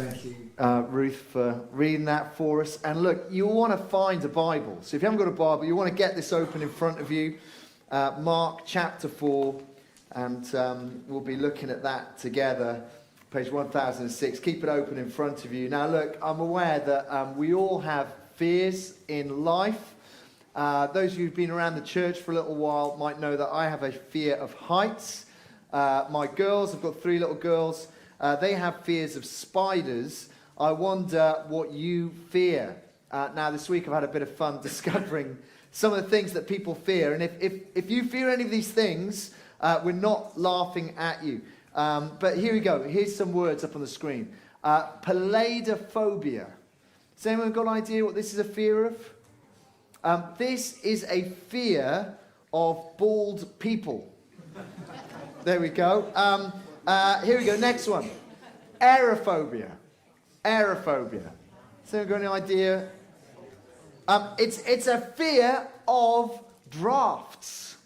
Thank you, Ruth, for reading that for us. And look, you want to find a Bible. So if you haven't got a Bible, you want to get this open in front of you. Mark chapter 4, and we'll be looking at that together. Page 1006. Keep it open in front of you. Now look, I'm aware that we all have fears in life. Those of you who've been around the church for a little while might know that I have a fear of heights. My girls, I've got 3 little girls, they have fears of spiders. I wonder what you fear. Now this week I've had a bit of fun discovering some of the things that people fear. And if you fear any of these things, we're not laughing at you. But here we go. Here's some words up on the screen. Paleidophobia. Has anyone got an idea what this is a fear of? This is a fear of bald people. There we go. Here we go. Next one. Aerophobia. Aerophobia. Has anyone got any idea? It's a fear of drafts.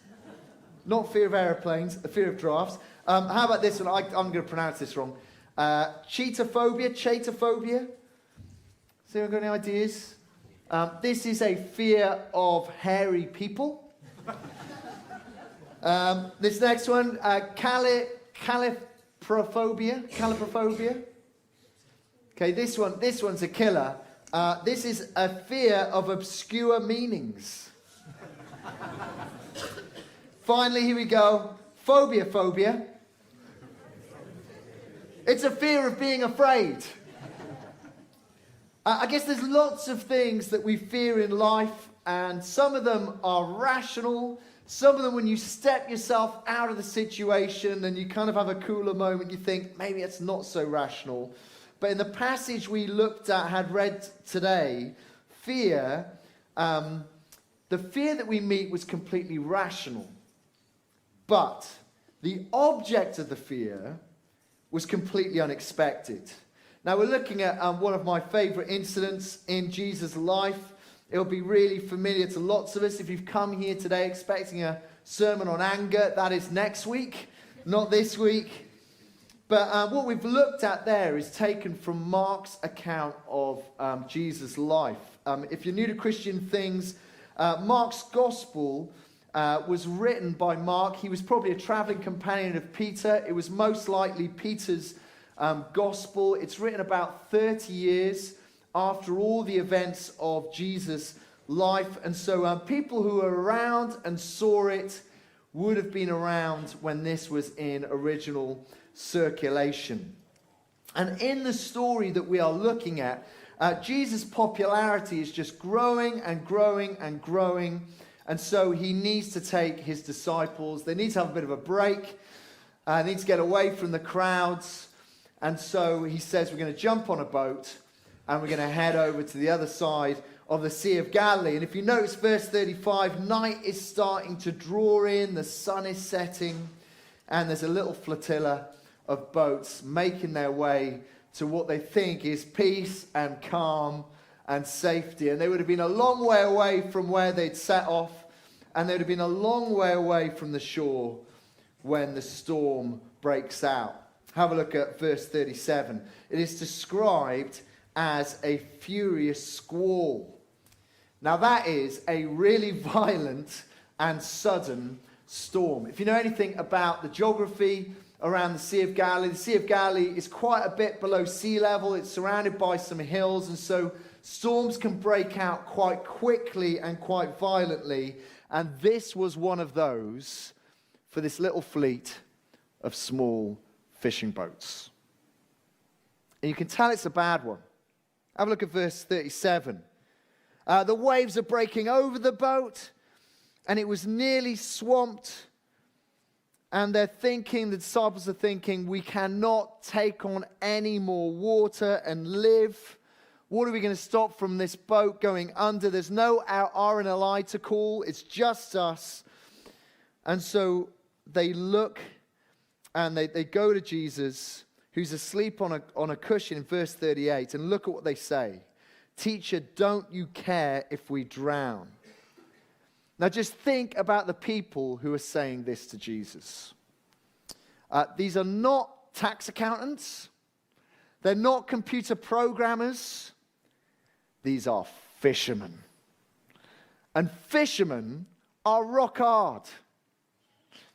Not fear of aeroplanes, a fear of drafts. How about this one? I'm going to pronounce this wrong. Chaetophobia. Has anyone got any ideas? This is a fear of hairy people. This next one, caliprophobia. Okay, this one's a killer. This is a fear of obscure meanings. Finally, here we go. Phobia. It's a fear of being afraid. I guess there's lots of things that we fear in life, and some of them are rational. Some of them, when you step yourself out of the situation and you kind of have a cooler moment, you think, maybe it's not so rational. But in the passage we had read today, fear, the fear that we meet was completely rational. But the object of the fear was completely unexpected. Now we're looking at one of my favorite incidents in Jesus' life. It'll be really familiar to lots of us. If you've come here today expecting a sermon on anger, that is next week, not this week. But what we've looked at there is taken from Mark's account of Jesus' life. If you're new to Christian things, Mark's gospel was written by Mark. He was probably a traveling companion of Peter. It was most likely Peter's gospel. It's written about 30 years after all the events of Jesus' life. And so people who were around and saw it would have been around when this was in original circulation. And in the story that we are looking at, Jesus' popularity is just growing and growing and growing. And so he needs to take his disciples. They need to have a bit of a break. They need to get away from the crowds. And so he says, we're going to jump on a boat and we're going to head over to the other side of the Sea of Galilee. And if you notice verse 35, night is starting to draw in, the sun is setting, and there's a little flotilla of boats making their way to what they think is peace and calm and safety. And they would have been a long way away from where they'd set off, and they would have been a long way away from the shore when the storm breaks out. Have a look at verse 37. It is described as a furious squall. Now that is a really violent and sudden storm. If you know anything about the geography around the Sea of Galilee is quite a bit below sea level. It's surrounded by some hills, and so storms can break out quite quickly and quite violently. And this was one of those for this little fleet of small fishing boats. And you can tell it's a bad one. Have a look at verse 37. The waves are breaking over the boat, and it was nearly swamped. And the disciples are thinking, we cannot take on any more water and live. What are we going to stop from this boat going under? There's no RNLI to call. It's just us. And so they look and they go to Jesus, who's asleep on a cushion in verse 38. And look at what they say. Teacher, don't you care if we drown? Now just think about the people who are saying this to Jesus. These are not tax accountants. They're not computer programmers. These are fishermen. And fishermen are rock hard.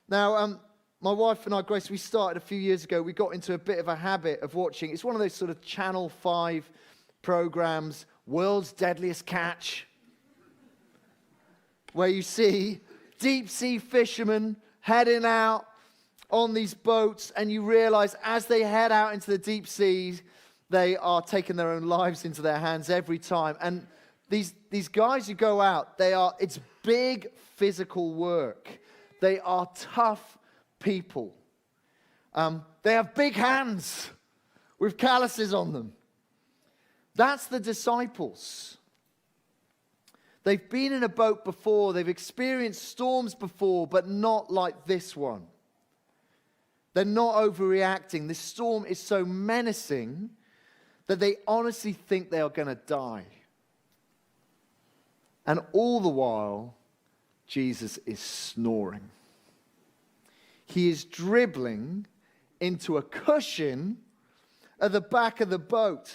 Now, my wife and I, Grace, we started a few years ago. We got into a bit of a habit of watching. It's one of those sort of Channel 5 programs, World's Deadliest Catch, where you see deep sea fishermen heading out on these boats, and you realize as they head out into the deep sea, they are taking their own lives into their hands every time. And these guys who go out, it's big physical work. They are tough people. They have big hands with calluses on them. That's the disciples. They've been in a boat before. They've experienced storms before, but not like this one. They're not overreacting. This storm is so menacing that they honestly think they are going to die. And all the while, Jesus is snoring. He is dribbling into a cushion at the back of the boat.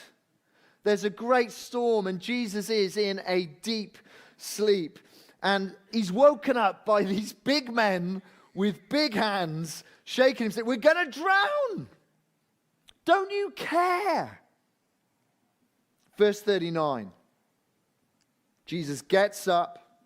There's a great storm, and Jesus is in a deep sleep. And he's woken up by these big men with big hands, shaking him, saying, "We're going to drown. Don't you care?" Verse 39. Jesus gets up,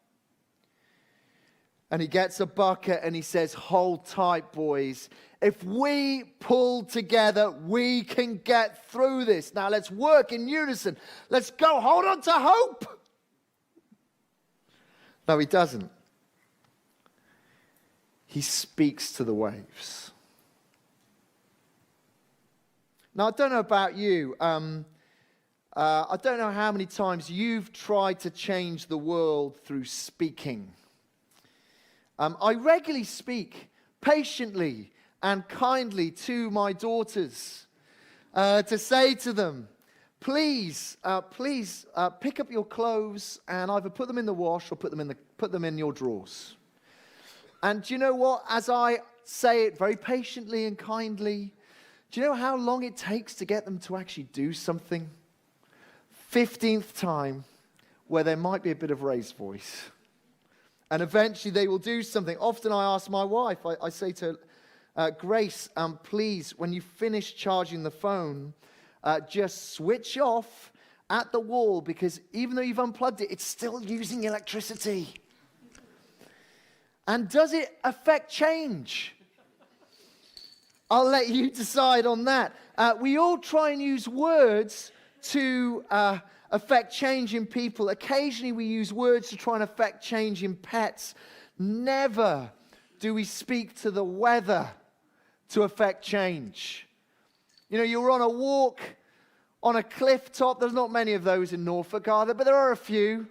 and he gets a bucket, and he says, "Hold tight, boys. If we pull together, we can get through this. Now let's work in unison. Let's go. Hold on to hope." No, he doesn't. He speaks to the waves. Now, I don't know about you. I don't know how many times you've tried to change the world through speaking. I regularly speak patiently and kindly to my daughters to say to them, please pick up your clothes and either put them in the wash or put them in your drawers. And do you know what? As I say it very patiently and kindly, do you know how long it takes to get them to actually do something? 15th time, where there might be a bit of raised voice. And eventually they will do something. Often I ask my wife, I say to Grace, please, when you finish charging the phone, just switch off at the wall, because even though you've unplugged it, it's still using electricity. And does it affect change? I'll let you decide on that. We all try and use words to affect change in people. Occasionally we use words to try and affect change in pets. Never do we speak to the weather to affect change. You know, you're on a walk on a cliff top. There's not many of those in Norfolk, are there? But there are a few.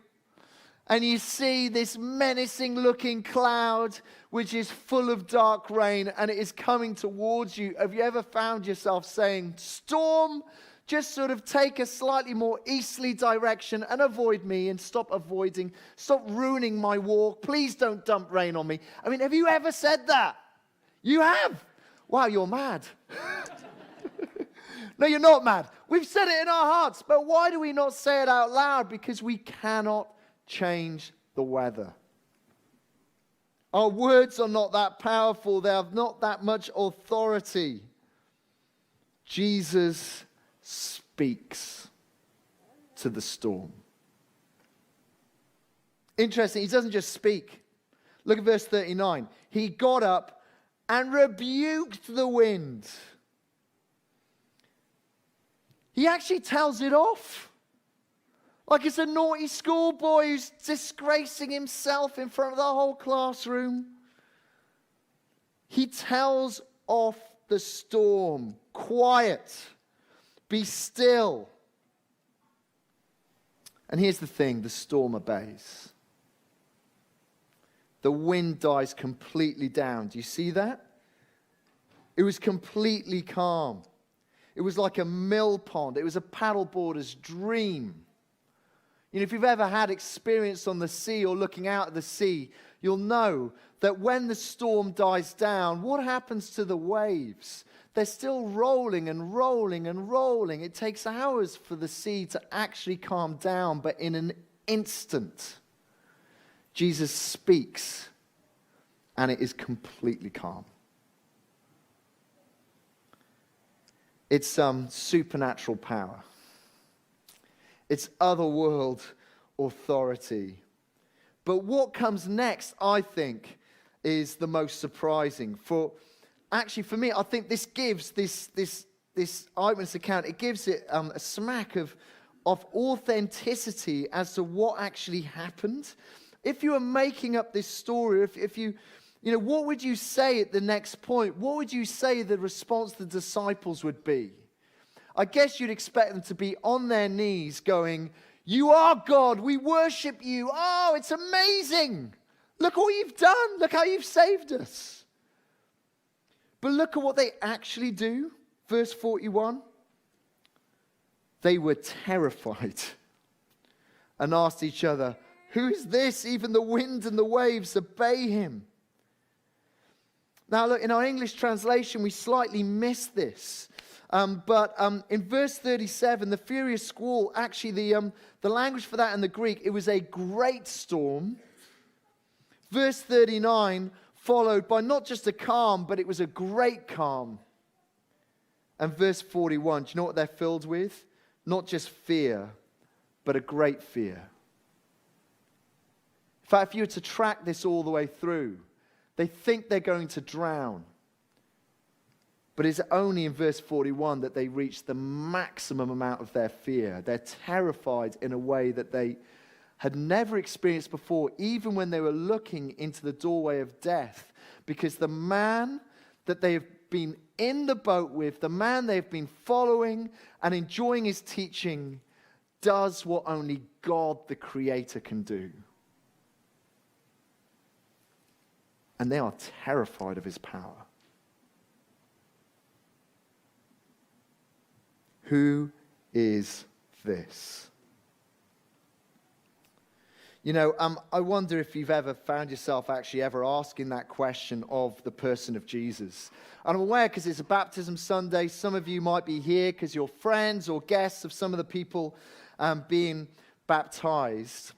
And you see this menacing looking cloud which is full of dark rain, and it is coming towards you. Have you ever found yourself saying, "Storm, just sort of take a slightly more easterly direction and avoid me, and stop ruining my walk. Please don't dump rain on me"? I mean, have you ever said that? You have? Wow, you're mad. No, you're not mad. We've said it in our hearts, but why do we not say it out loud? Because we cannot change the weather. Our words are not that powerful. They have not that much authority. Jesus speaks to the storm. Interesting, he doesn't just speak. Look at verse 39. He got up and rebuked the wind. He actually tells it off. Like it's a naughty schoolboy who's disgracing himself in front of the whole classroom. He tells off the storm. Quiet. Be still. And here's the thing, the storm obeys. The wind dies completely down. Do you see that? It was completely calm. It was like a mill pond. It was a paddleboarder's dream. You know, if you've ever had experience on the sea or looking out at the sea, you'll know that when the storm dies down, what happens to the waves? They're still rolling and rolling and rolling. It takes hours for the sea to actually calm down, but in an instant, Jesus speaks, and it is completely calm. It's supernatural power. It's otherworld authority. But what comes next, I think, is the most surprising. For me, I think this gives this eyewitness account, it gives it a smack of authenticity as to what actually happened. If you were making up this story, if you what would you say at the next point? What would you say the response of the disciples would be? I guess you'd expect them to be on their knees going, "You are God, we worship you. Oh, it's amazing. Look what you've done. Look how you've saved us." But look at what they actually do. Verse 41. They were terrified and asked each other, "Who is this? Even the wind and the waves obey him." Now look, in our English translation, we slightly miss this. But in verse 37, the furious squall, actually the language for that in the Greek, it was a great storm. Verse 39 followed by not just a calm, but it was a great calm. And verse 41, do you know what they're filled with? Not just fear, but a great fear. In fact, if you were to track this all the way through, they think they're going to drown. But it's only in verse 41 that they reach the maximum amount of their fear. They're terrified in a way that they had never experienced before, even when they were looking into the doorway of death. Because the man that they have been in the boat with, the man they've been following and enjoying his teaching, does what only God, the Creator, can do. And they are terrified of his power. Who is this? I wonder if you've ever found yourself actually ever asking that question of the person of Jesus. And I'm aware because it's a baptism Sunday, some of you might be here because you're friends or guests of some of the people being baptized.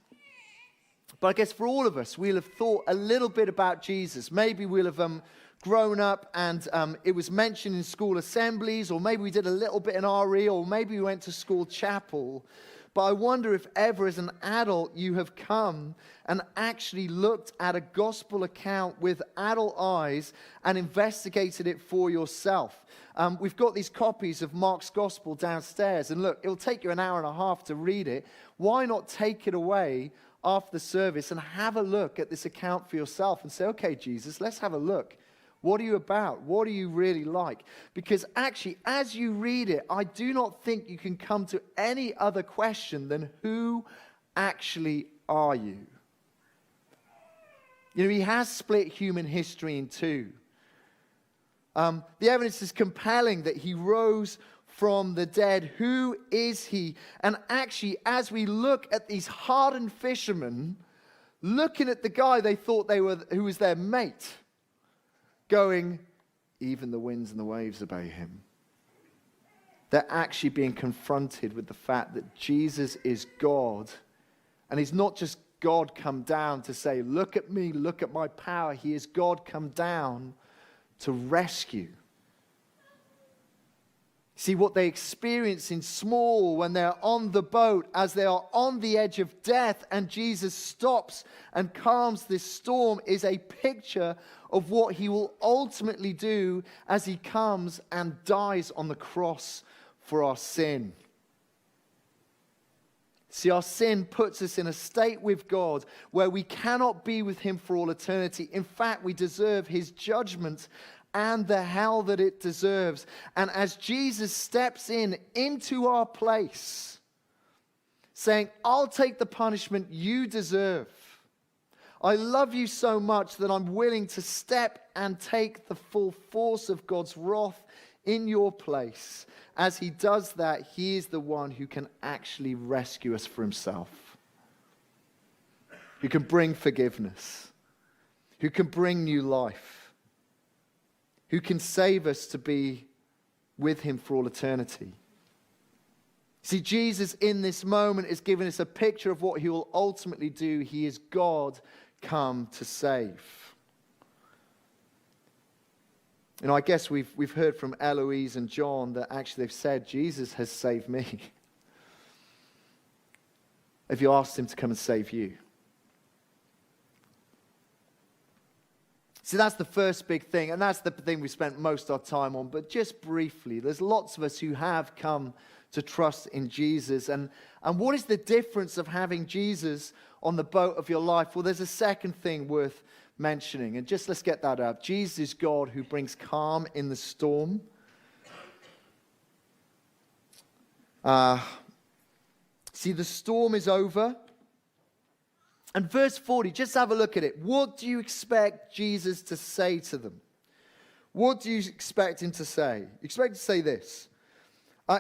But I guess for all of us, we'll have thought a little bit about Jesus. Maybe we'll have grown up and it was mentioned in school assemblies, or maybe we did a little bit in RE, or maybe we went to school chapel. But I wonder if ever as an adult you have come and actually looked at a gospel account with adult eyes and investigated it for yourself. We've got these copies of Mark's Gospel downstairs, and look, it'll take you an hour and a half to read it. Why not take it away after the service and have a look at this account for yourself and say, "Okay, Jesus, let's have a look. What are you about? What are you really like?" Because actually, as you read it, I do not think you can come to any other question than who actually are you? He has split human history in two. The evidence is compelling that he rose from the dead. Who is he? And actually, as we look at these hardened fishermen, looking at the guy they thought who was their mate, going, "Even the winds and the waves obey him." They're actually being confronted with the fact that Jesus is God. And he's not just God come down to say, "Look at me, look at my power." He is God come down to rescue. See, what they experience in small when they're on the boat, as they are on the edge of death, and Jesus stops and calms this storm, is a picture of what he will ultimately do as he comes and dies on the cross for our sin. See, our sin puts us in a state with God where we cannot be with him for all eternity. In fact, we deserve his judgment and the hell that it deserves. And as Jesus steps into our place, saying, "I'll take the punishment you deserve. I love you so much that I'm willing to step and take the full force of God's wrath in your place." As he does that, he is the one who can actually rescue us for himself, who can bring forgiveness, who can bring new life, who can save us to be with him for all eternity. See, Jesus in this moment is giving us a picture of what he will ultimately do. He is God come to save. You know, I guess we've heard from Eloise and John that actually they've said, Jesus has saved me. Have you asked him to come and save you? See, that's the first big thing, and that's the thing we spent most of our time on. But just briefly, there's lots of us who have come to trust in Jesus. And what is the difference of having Jesus on the boat of your life? Well, there's a second thing worth mentioning, and just let's get that up. Jesus is God who brings calm in the storm. See, the storm is over. And verse 40, just have a look at it. What do you expect Jesus to say to them? What do you expect him to say? You expect him to say this.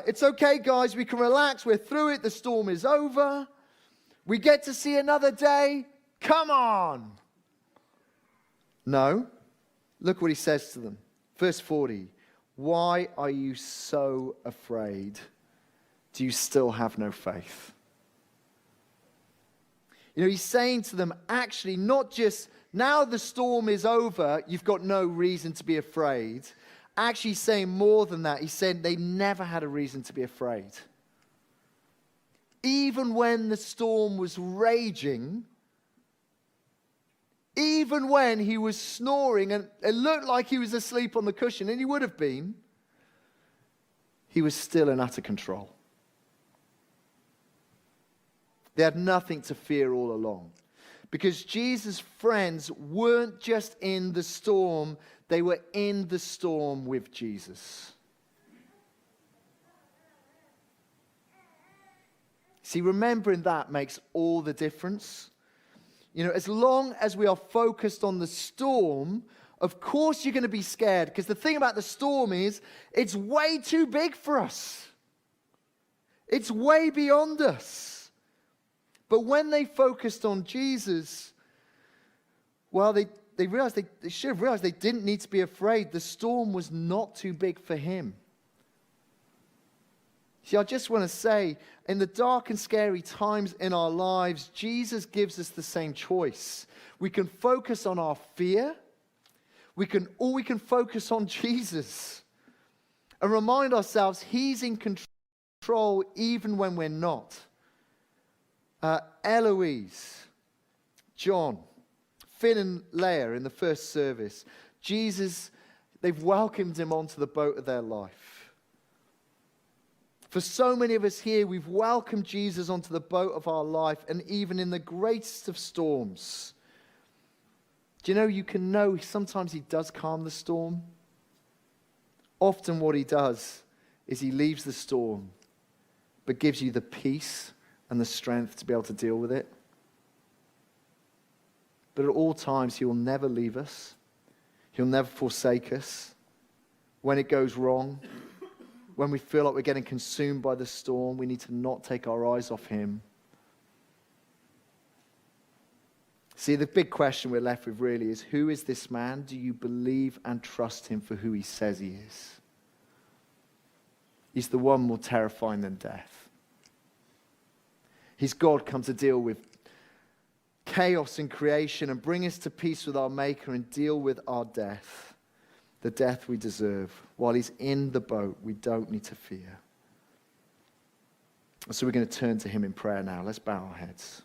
It's okay, guys. We can relax. We're through it. The storm is over. We get to see another day. Come on. No. Look what he says to them. Verse 40. Why are you so afraid? Do you still have no faith? You know, he's saying to them, actually, not just now the storm is over, you've got no reason to be afraid. Actually, he's saying more than that. He said they never had a reason to be afraid. Even when the storm was raging, even when he was snoring and it looked like he was asleep on the cushion, and he would have been, he was still in utter control. They had nothing to fear all along. Because Jesus' friends weren't just in the storm, they were in the storm with Jesus. See, remembering that makes all the difference. You know, as long as we are focused on the storm, of course you're going to be scared. Because the thing about the storm is, it's way too big for us. It's way beyond us. But when they focused on Jesus, well, they realized they should have realized they didn't need to be afraid. The storm was not too big for him. See, I just want to say, in the dark and scary times in our lives, Jesus gives us the same choice. We can focus on our fear, or we can focus on Jesus and remind ourselves he's in control even when we're not. Eloise, John, Finn and Leah in the first service, Jesus, they've welcomed him onto the boat of their life. For so many of us here, we've welcomed Jesus onto the boat of our life, and even in the greatest of storms. Do you know, you can know sometimes he does calm the storm. Often what he does is he leaves the storm, but gives you the peace and the strength to be able to deal with it. But at all times, he will never leave us. He'll never forsake us. When it goes wrong, when we feel like we're getting consumed by the storm, we need to not take our eyes off him. See, the big question we're left with really is, who is this man? Do you believe and trust him for who he says he is? He's the one more terrifying than death. He's God come to deal with chaos in creation and bring us to peace with our Maker and deal with our death, the death we deserve. While he's in the boat, we don't need to fear. So we're going to turn to him in prayer now. Let's bow our heads.